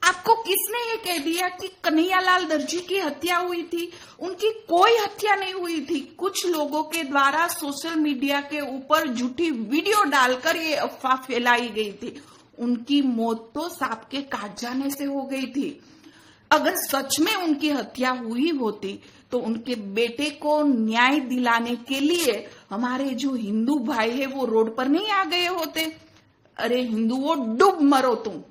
आपको किसने ये कह दिया कि कन्हैयालाल दर्जी की हत्या हुई थी? उनकी कोई हत्या नहीं हुई थी। कुछ लोगों के द्वारा सोशल मीडिया के ऊपर झूठी वीडियो डालकर ये अफवाह फैलाई गई थी। उनकी मौत तो सांप के काट जाने से हो गई थी। अगर सच में उनकी हत्या हुई होती तो उनके बेटे को न्याय दिलाने के लिए हमारे जो हिंदू भाई है वो रोड पर नहीं आ गए होते। अरे हिंदुओं, डूब मरो तुम।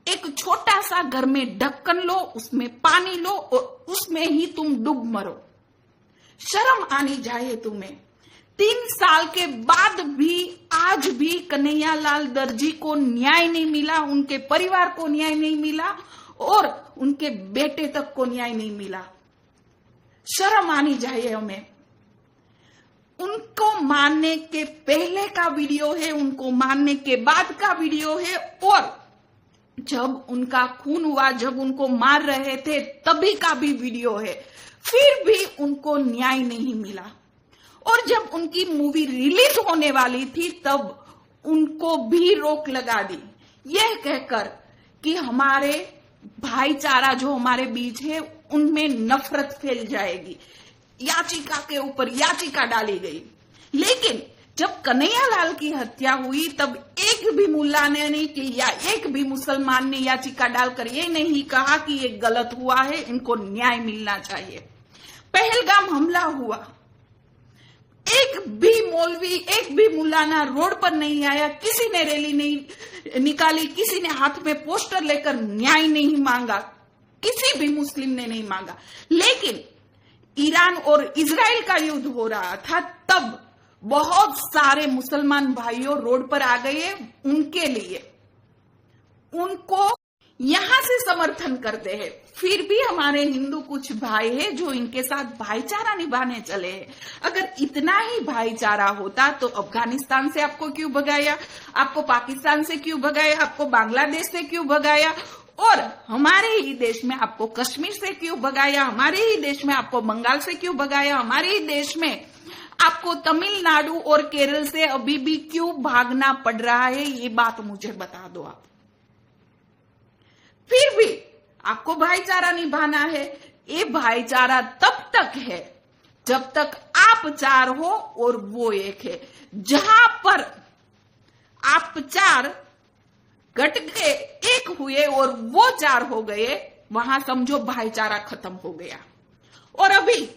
एक छोटा सा घर में ढक्कन लो, उसमें पानी लो और उसमें ही तुम डूब मरो। शर्म आनी चाहिए तुम्हें। 3 साल के बाद भी आज भी कन्हैयालाल दर्जी को न्याय नहीं मिला, उनके परिवार को न्याय नहीं मिला और उनके बेटे तक को न्याय नहीं मिला। शर्म आनी चाहिए हमें। उनको मारने के पहले का वीडियो है, उनको मारने के बाद का वीडियो है और जब उनका खून हुआ, जब उनको मार रहे थे तभी का भी वीडियो है। फिर भी उनको न्याय नहीं मिला। और जब उनकी मूवी रिलीज होने वाली थी तब उनको भी रोक लगा दी, यह कहकर कि हमारे भाईचारा जो हमारे बीच है उनमें नफरत फैल जाएगी। याचिका के ऊपर याचिका डाली गई। लेकिन जब कन्हैयालाल की हत्या हुई तब एक भी मुल्ला ने नहीं कि या एक भी मुसलमान ने याचिका डालकर ये नहीं कहा कि ये गलत हुआ है, इनको न्याय मिलना चाहिए। पहलगाम हमला हुआ, एक भी मौलवी, एक भी मुल्लाना रोड पर नहीं आया, किसी ने रैली नहीं निकाली, किसी ने हाथ में पोस्टर लेकर न्याय नहीं मांगा, किसी भी मुस्लिम ने नहीं मांगा। लेकिन ईरान और इजराइल का युद्ध हो रहा था तब बहुत सारे मुसलमान भाइयों रोड पर आ गए उनके लिए, उनको यहां से समर्थन करते हैं। फिर भी हमारे हिंदू कुछ भाई है जो इनके साथ भाईचारा निभाने चले हैं। अगर इतना ही भाईचारा होता तो अफगानिस्तान से आपको क्यों भगाया, आपको पाकिस्तान से क्यों भगाया, आपको बांग्लादेश से क्यों भगाया और हमारे ही देश में आपको कश्मीर से क्यों भगाया, हमारे ही देश में आपको बंगाल से क्यों भगाया, हमारे ही देश में आपको तमिलनाडु और केरल से अभी भी क्यों भागना पड़ रहा है, ये बात मुझे बता दो आप। फिर भी आपको भाईचारा निभाना है। ये भाईचारा तब तक है जब तक आप 4 हो और वो 1 है। जहां पर आप 4 घट गए, 1 हुए और वो 4 हो गए, वहां समझो भाईचारा खत्म हो गया। और अभी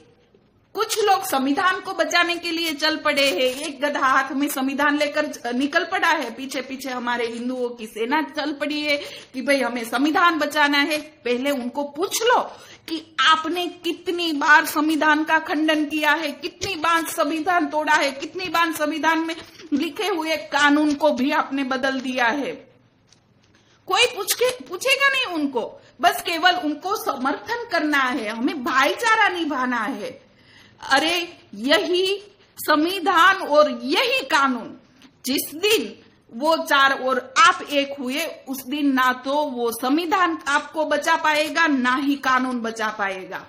कुछ लोग संविधान को बचाने के लिए चल पड़े हैं। एक गधा हाथ में संविधान लेकर निकल पड़ा है, पीछे पीछे हमारे हिंदुओं की सेना चल पड़ी है कि भाई हमें संविधान बचाना है। पहले उनको पूछ लो कि आपने कितनी बार संविधान का खंडन किया है, कितनी बार संविधान तोड़ा है, कितनी बार संविधान में लिखे हुए कानून को भी आपने बदल दिया है। कोई पूछेगा नहीं उनको, बस केवल उनको समर्थन करना है, हमें भाईचारा निभाना है। अरे यही संविधान और यही कानून, जिस दिन वो 4 और आप 1 हुए उस दिन ना तो वो संविधान आपको बचा पाएगा, ना ही कानून बचा पाएगा,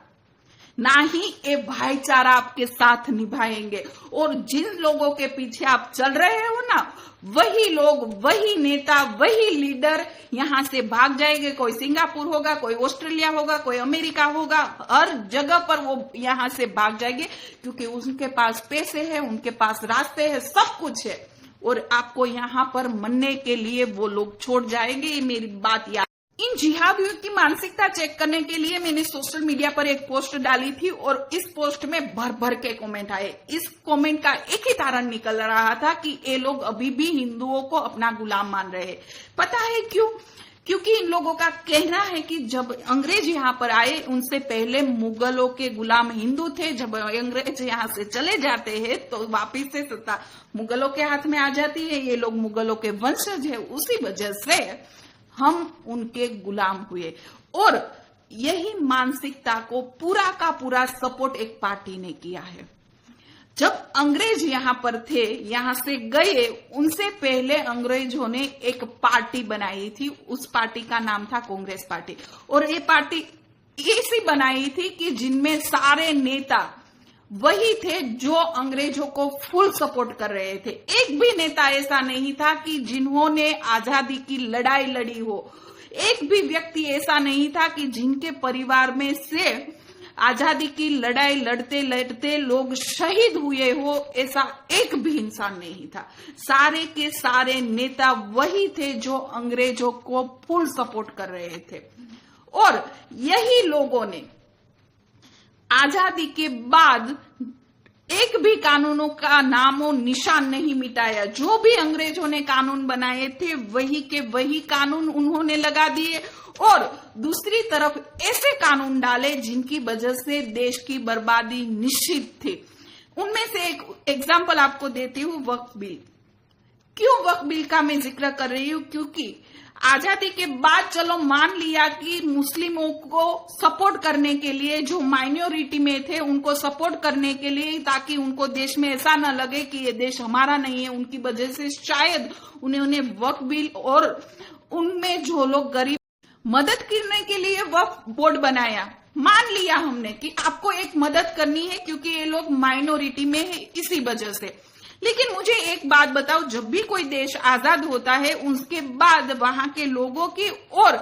ना ही ये भाईचारा आपके साथ निभाएंगे। और जिन लोगों के पीछे आप चल रहे हो ना, वही लोग, वही नेता, वही लीडर यहां से भाग जाएंगे। कोई सिंगापुर होगा, कोई ऑस्ट्रेलिया होगा, कोई अमेरिका होगा, हर जगह पर वो यहां से भाग जाएंगे क्योंकि उनके पास पैसे है, उनके पास रास्ते है, सब कुछ है और आपको यहां पर मरने के लिए वो लोग छोड़ जाएंगे। ये मेरी बात याद। इन जिहादियों की मानसिकता चेक करने के लिए मैंने सोशल मीडिया पर एक पोस्ट डाली थी और इस पोस्ट में भर भर के कमेंट आए। इस कमेंट का एक ही कारण निकल रहा था कि ये लोग अभी भी हिंदुओं को अपना गुलाम मान रहे हैं। पता है क्यों? क्योंकि इन लोगों का कहना है कि जब अंग्रेज यहाँ पर आए उनसे पहले मुगलों के गुलाम हिंदू थे। जब अंग्रेज यहाँ से चले जाते हैं तो वापिस से सत्ता मुगलों के हाथ में आ जाती है। ये लोग मुगलों के वंशज है, उसी वजह से हम उनके गुलाम हुए। और यही मानसिकता को पूरा का पूरा सपोर्ट एक पार्टी ने किया है। जब अंग्रेज यहाँ पर थे, यहाँ से गए, उनसे पहले अंग्रेजों ने एक पार्टी बनाई थी। उस पार्टी का नाम था कांग्रेस पार्टी। और ये पार्टी ऐसी बनाई थी कि जिनमें सारे नेता वही थे जो अंग्रेजों को फुल सपोर्ट कर रहे थे। एक भी नेता ऐसा नहीं था कि जिन्होंने आजादी की लड़ाई लड़ी हो। एक भी व्यक्ति ऐसा नहीं था कि जिनके परिवार में से आजादी की लड़ाई लड़ते लड़ते लोग शहीद हुए हो, ऐसा एक भी इंसान नहीं था। सारे के सारे नेता वही थे जो अंग्रेजों को फुल सपोर्ट कर रहे थे। और यही लोगों ने आजादी के बाद एक भी कानूनों का नामो निशान नहीं मिटाया। जो भी अंग्रेजों ने कानून बनाए थे वही के वही कानून उन्होंने लगा दिए, और दूसरी तरफ ऐसे कानून डाले जिनकी वजह से देश की बर्बादी निश्चित थी। उनमें से एक एग्जाम्पल आपको देती हूँ, वक्फ बिल। क्यों वक्फ बिल का मैं जिक्र कर रही हूँ? क्योंकि आजादी के बाद चलो मान लिया कि मुस्लिमों को सपोर्ट करने के लिए, जो माइनॉरिटी में थे उनको सपोर्ट करने के लिए, ताकि उनको देश में ऐसा न लगे कि ये देश हमारा नहीं है, उनकी वजह से शायद उन्होंने वक्फ बिल और उनमें जो लोग गरीब मदद करने के लिए वक्फ बोर्ड बनाया। मान लिया हमने कि आपको एक मदद करनी है क्योंकि ये लोग माइनॉरिटी में है, इसी वजह से। लेकिन मुझे एक बात बताओ, जब भी कोई देश आजाद होता है उसके बाद वहां के लोगों की और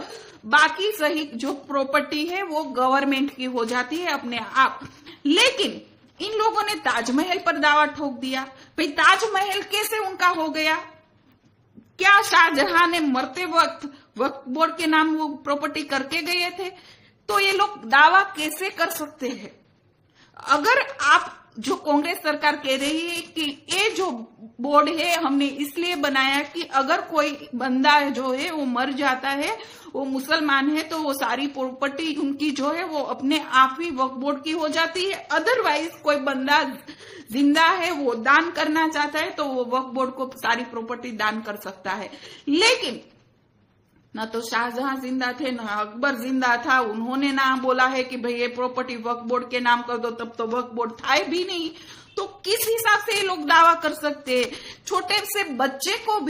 बाकी सही जो प्रॉपर्टी है वो गवर्नमेंट की हो जाती है अपने आप। लेकिन इन लोगों ने ताजमहल पर दावा ठोक दिया। भाई ताजमहल कैसे उनका हो गया? क्या शाहजहां ने मरते वक्त वक्फ बोर्ड के नाम वो प्रॉपर्टी करके गए थे? तो ये लोग दावा कैसे कर सकते हैं? अगर आप जो कांग्रेस सरकार कह रही है कि ये जो बोर्ड है हमने इसलिए बनाया कि अगर कोई बंदा जो है वो मर जाता है, वो मुसलमान है, तो वो सारी प्रॉपर्टी उनकी जो है वो अपने आप ही वक्फ बोर्ड की हो जाती है। अदरवाइज कोई बंदा जिंदा है, वो दान करना चाहता है तो वो वक्फ बोर्ड को सारी प्रॉपर्टी दान कर सकता है। लेकिन ना तो शाहजहां जिंदा थे, ना अकबर जिंदा था। उन्होंने ना बोला है कि भाई ये प्रॉपर्टी वक्फ बोर्ड के नाम कर दो, तब तो वक्फ बोर्ड था भी नहीं। तो किस हिसाब से ये लोग दावा कर सकते हैं? छोटे से बच्चे को भी